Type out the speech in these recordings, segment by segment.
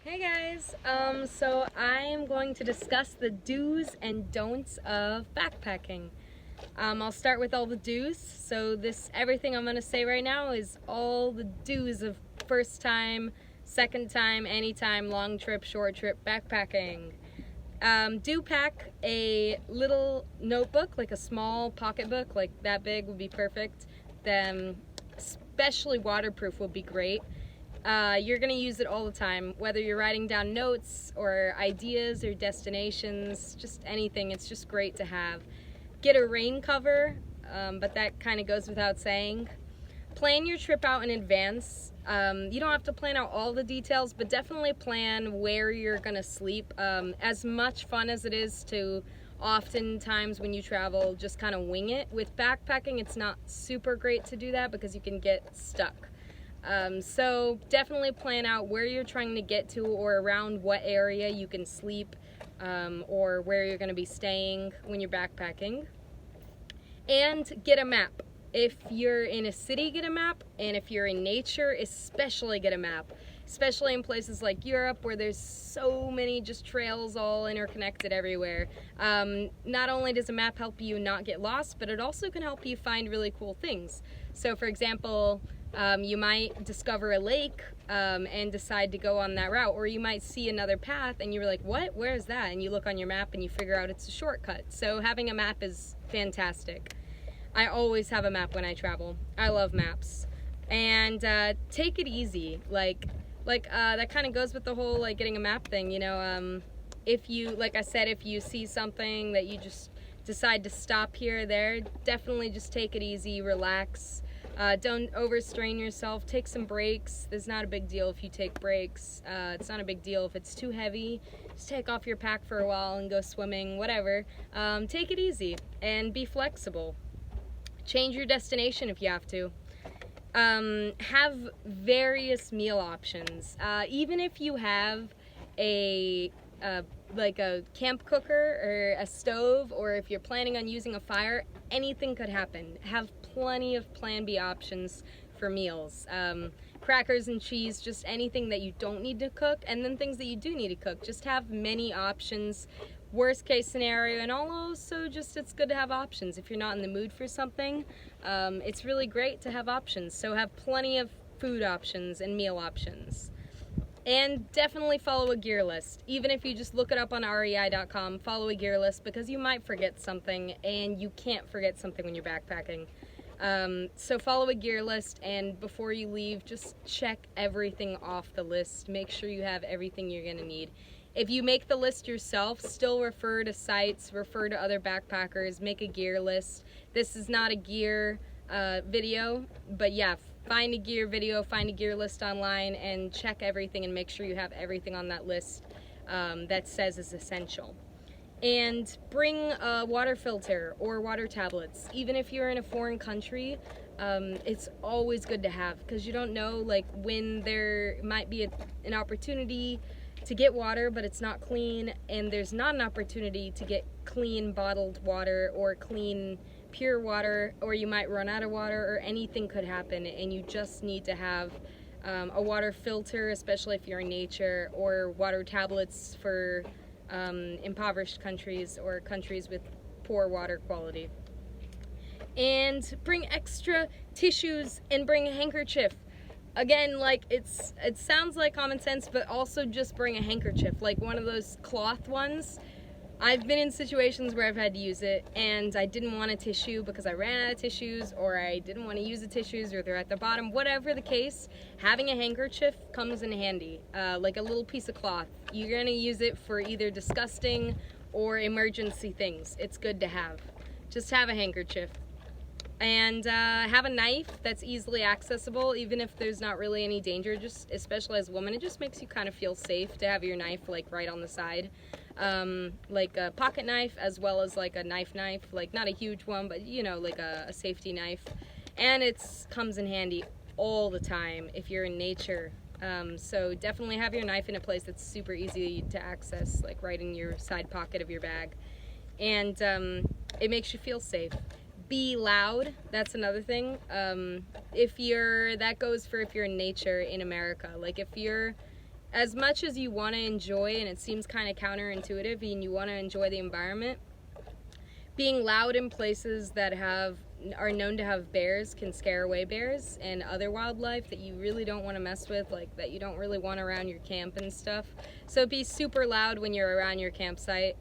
Hey guys, so I am going to discuss the do's and don'ts of backpacking. I'll start with all the do's. So everything I'm going to say right now is all the do's of first time, second time, anytime, long trip, short trip, backpacking. Do pack a little notebook, like a small pocketbook, like that big would be perfect. Then, especially waterproof would be great. You're going to use it all the time, whether you're writing down notes or ideas or destinations, just anything. It's just great to have. Get a rain cover, but that kind of goes without saying. Plan your trip out in advance. You don't have to plan out all the details, but definitely plan where you're going to sleep. As much fun as it is to oftentimes when you travel just kind of wing it, with backpacking it's not super great to do that because you can get stuck. So definitely plan out where you're trying to get to or around what area you can sleep, or where you're going to be staying when you're backpacking. And get a map. If you're in a city, get a map, and if you're in nature, especially get a map. Especially in places like Europe where there's so many just trails all interconnected everywhere. Not only does a map help you not get lost, but it also can help you find really cool things. So for example, you might discover a lake and decide to go on that route, or you might see another path and you're like, what? Where is that? And you look on your map and you figure out it's a shortcut. So having a map is fantastic. I always have a map when I travel. I love maps. And take it easy. That kind of goes with the whole getting a map thing. If you, like I said, if you see something that you just decide to stop here or there, definitely just take it easy, relax. Don't overstrain yourself. Take some breaks. There's not a big deal if you take breaks. It's not a big deal if it's too heavy. Just take off your pack for a while and go swimming, whatever. Take it easy and be flexible. Change your destination if you have to. Have various meal options. Even if you have a camp cooker or a stove, or if you're planning on using a fire, anything could happen. Have plenty of plan B options for meals. Crackers and cheese, just anything that you don't need to cook, and then things that you do need to cook. Just have many options. Worst case scenario, and also just it's good to have options. If you're not in the mood for something, it's really great to have options. So have plenty of food options and meal options. And definitely follow a gear list. Even if you just look it up on rei.com, follow a gear list, because you might forget something, and you can't forget something when you're backpacking. So follow a gear list, and before you leave, just check everything off the list. Make sure you have everything you're going to need. If you make the list yourself, still refer to sites, refer to other backpackers, make a gear list. This is not a gear video, but yeah, find a gear video, find a gear list online, and check everything and make sure you have everything on that list that says is essential. And bring a water filter or water tablets. Even if you're in a foreign country, it's always good to have, because you don't know when there might be an opportunity to get water, but it's not clean, and there's not an opportunity to get clean bottled water or clean pure water, or you might run out of water, or anything could happen, and you just need to have a water filter, especially if you're in nature, or water tablets for impoverished countries or countries with poor water quality. And bring extra tissues and bring a handkerchief. Again, it sounds like common sense, but also just bring a handkerchief, like one of those cloth ones. I've been in situations where I've had to use it, and I didn't want a tissue because I ran out of tissues, or I didn't want to use the tissues, or they're at the bottom. Whatever the case, having a handkerchief comes in handy, like a little piece of cloth. You're going to use it for either disgusting or emergency things. It's good to have. Just have a handkerchief. And have a knife that's easily accessible, even if there's not really any danger. Just especially as a woman, it just makes you kind of feel safe to have your knife right on the side, like a pocket knife, as well as a knife, not a huge one, but a safety knife. And it comes in handy all the time if you're in nature. So definitely have your knife in a place that's super easy to access, right in your side pocket of your bag, and it makes you feel safe. Be loud. That's another thing. That goes for if you're in nature in America. If you're as much as you want to enjoy, and it seems kind of counterintuitive, and you want to enjoy the environment, being loud in places that are known to have bears can scare away bears and other wildlife that you really don't want to mess with, like that you don't really want around your camp and stuff. So be super loud when you're around your campsite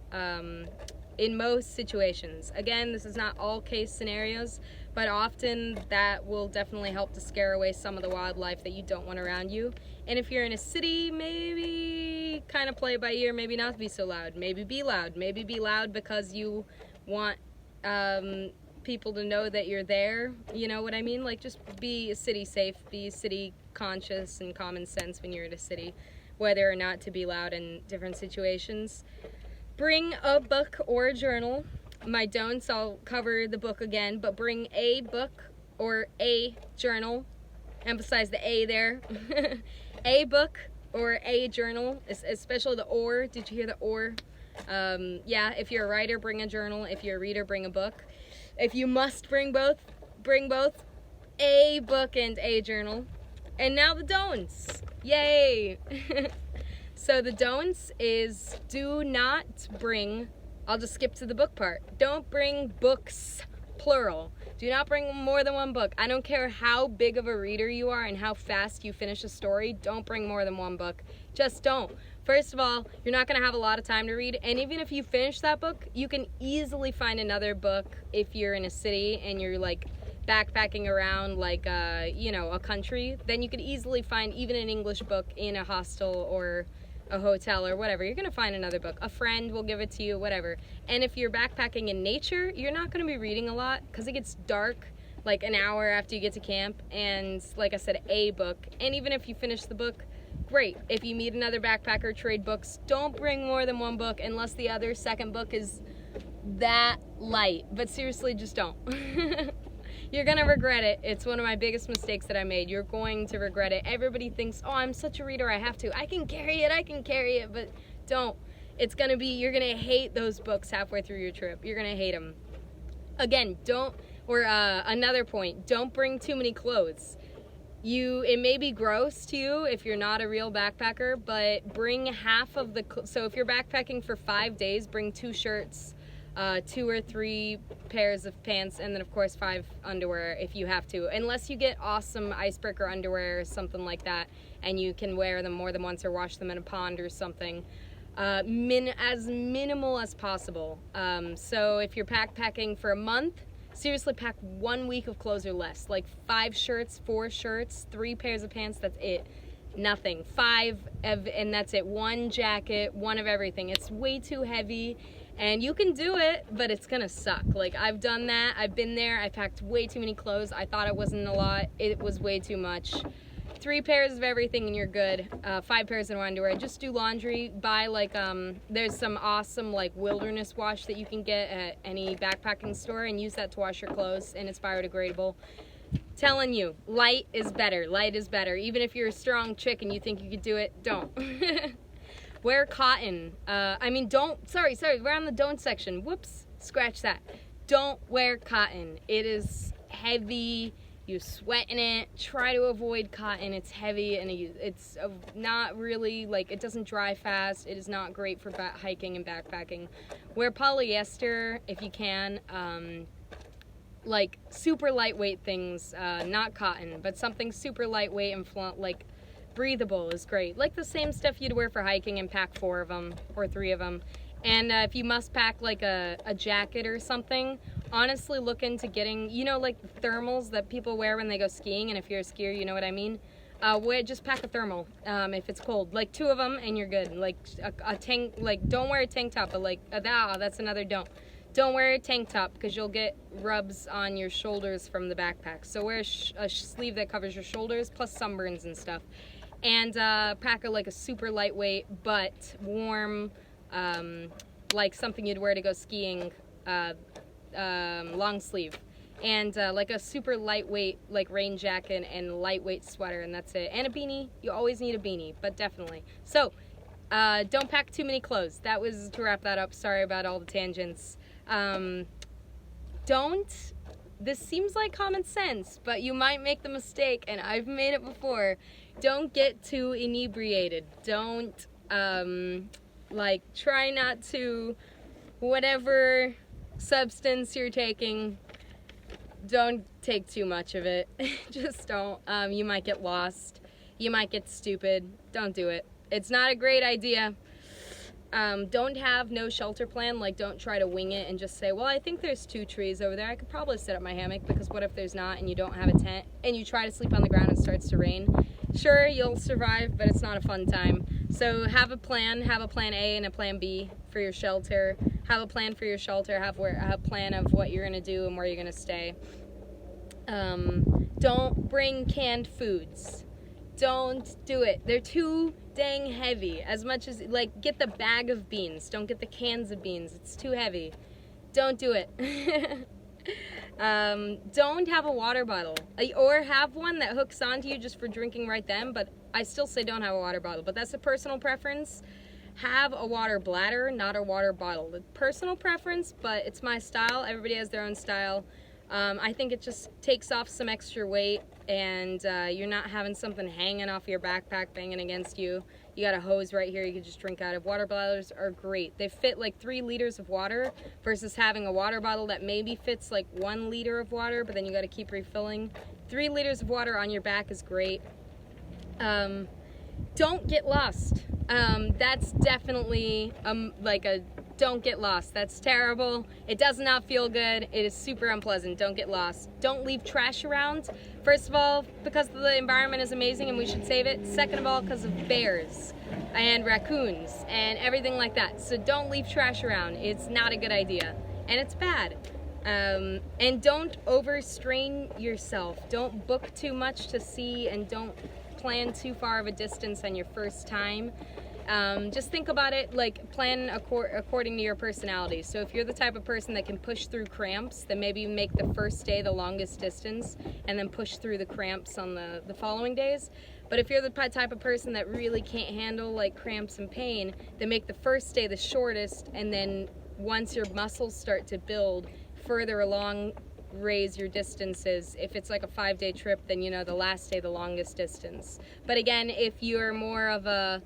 in most situations. Again, this is not all case scenarios, but often that will definitely help to scare away some of the wildlife that you don't want around you. And if you're in a city, maybe kind of play it by ear, maybe not be so loud. Maybe be loud. Maybe be loud because you want people to know that you're there, you know what I mean? Like, just be city safe, be city conscious and common sense when you're in a city, whether or not to be loud in different situations. Bring a book or a journal. My don'ts, I'll cover the book again, but bring a book or a journal. Emphasize the A there. A book or a journal, especially the or. Did you hear the or? Yeah, if you're a writer, bring a journal. If you're a reader, bring a book. If you must bring both, a book and a journal. And now the don'ts. Yay! So the don'ts is do not bring, I'll just skip to the book part. Don't bring books, plural. Do not bring more than one book. I don't care how big of a reader you are and how fast you finish a story, don't bring more than one book. Just don't. First of all, you're not going to have a lot of time to read, and even if you finish that book, you can easily find another book if you're in a city and you're like backpacking around like you know, a country. Then you could easily find even an English book in a hostel or a hotel or whatever. You're going to find another book. A friend will give it to you, whatever. And if you're backpacking in nature, you're not going to be reading a lot because it gets dark like an hour after you get to camp. And like I said, a book. And even if you finish the book, great. If you meet another backpacker, trade books. Don't bring more than one book unless the other second book is that light. But seriously, just don't. You're gonna regret it. It's one of my biggest mistakes that I made. You're going to regret it. Everybody thinks, oh, I'm such a reader, I have to. I can carry it, but don't. It's gonna be, you're gonna hate those books halfway through your trip. You're gonna hate them. Again, another point, don't bring too many clothes. It may be gross to you if you're not a real backpacker, but bring half of so if you're backpacking for 5 days, bring 2 shirts, 2 or 3 pairs of pants, and then of course 5 underwear if you have to, unless you get awesome icebreaker underwear or something like that and you can wear them more than once or wash them in a pond or something. As minimal as possible. So if you're backpacking for a month, seriously pack 1 week of clothes or less, like 5 shirts, 4 shirts, 3 pairs of pants, that's it. Nothing. 5 and that's it. 1 jacket, 1 of everything. It's way too heavy. And you can do it, but it's gonna suck. Like, I've done that, I've been there, I packed way too many clothes. I thought it wasn't a lot, it was way too much. 3 pairs of everything and you're good. 5 pairs of underwear. Just do laundry. Buy like, there's some awesome like wilderness wash that you can get at any backpacking store and use that to wash your clothes, and it's biodegradable. Telling you, light is better. Light is better. Even if you're a strong chick and you think you could do it, don't. Wear cotton. Sorry, we're on the don't section. Whoops, scratch that. Don't wear cotton. It is heavy, you sweat in it. Try to avoid cotton. It's heavy and it's not really, like, it doesn't dry fast. It is not great for hiking and backpacking. Wear polyester if you can. Like super lightweight things, not cotton, but something super lightweight and like breathable is great. Like the same stuff you'd wear for hiking, and pack 4 of them or 3 of them. And if you must pack like a jacket or something, honestly look into getting, you know, like the thermals that people wear when they go skiing, and if you're a skier, you know what I mean. Just pack a thermal if it's cold, like 2 of them and you're good. Like a tank, like don't wear a tank top, but like that's another don't. Don't wear a tank top because you'll get rubs on your shoulders from the backpack. So wear a sleeve that covers your shoulders, plus sunburns and stuff. And pack like a super lightweight but warm, like something you'd wear to go skiing, long sleeve. And like a super lightweight like rain jacket and lightweight sweater, and that's it. And a beanie. You always need a beanie, but definitely. So don't pack too many clothes. That was to wrap that up. Sorry about all the tangents. Don't this seems like common sense, but you might make the mistake, and I've made it before. Don't get too inebriated. Don't, like, try not to, whatever substance you're taking, don't take too much of it. Just don't. You might get lost. You might get stupid. Don't do it. It's not a great idea. Don't have no shelter plan. Like, don't try to wing it and just say, well, I think there's 2 trees over there. I could probably set up my hammock, because what if there's not and you don't have a tent and you try to sleep on the ground and it starts to rain? Sure, you'll survive, but it's not a fun time. So have a plan A and a plan B for your shelter. Have a plan for your shelter. Have a plan of what you're gonna do and where you're gonna stay. Don't bring canned foods. Don't do it. They're too dang heavy. As much as, like, get the bag of beans. Don't get the cans of beans. It's too heavy. Don't do it. Don't have a water bottle. Or have one that hooks onto you just for drinking right then, but I still say don't have a water bottle. But that's a personal preference. Have a water bladder, not a water bottle. It's personal preference, but it's my style. Everybody has their own style. I think it just takes off some extra weight, and you're not having something hanging off your backpack banging against you. You got a hose right here you can just drink out of. Water bladders are great. They fit like 3 liters of water versus having a water bottle that maybe fits like 1 liter of water, but then you got to keep refilling. 3 liters of water on your back is great. Don't get lost. That's definitely like a don't get lost. That's terrible. It does not feel good. It is super unpleasant. Don't get lost. Don't leave trash around. First of all, because the environment is amazing and we should save it. Second of all, because of bears and raccoons and everything like that. So don't leave trash around. It's not a good idea. And it's bad. And don't overstrain yourself. Don't book too much to see, and don't plan too far of a distance on your first time. Just think about it, like, plan according to your personality. So if you're the type of person that can push through cramps, then maybe make the first day the longest distance and then push through the cramps on the following days. But if you're the type of person that really can't handle like cramps and pain, then make the first day the shortest, and then once your muscles start to build further along, raise your distances. If it's like a 5-day trip, then you know the last day the longest distance. But again, if you're more of a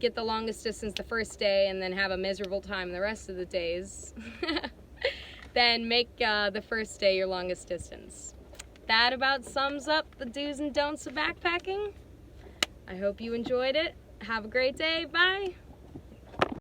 get the longest distance the first day and then have a miserable time the rest of the days, then make the first day your longest distance. That about sums up the do's and don'ts of backpacking. I hope you enjoyed it. Have a great day. Bye.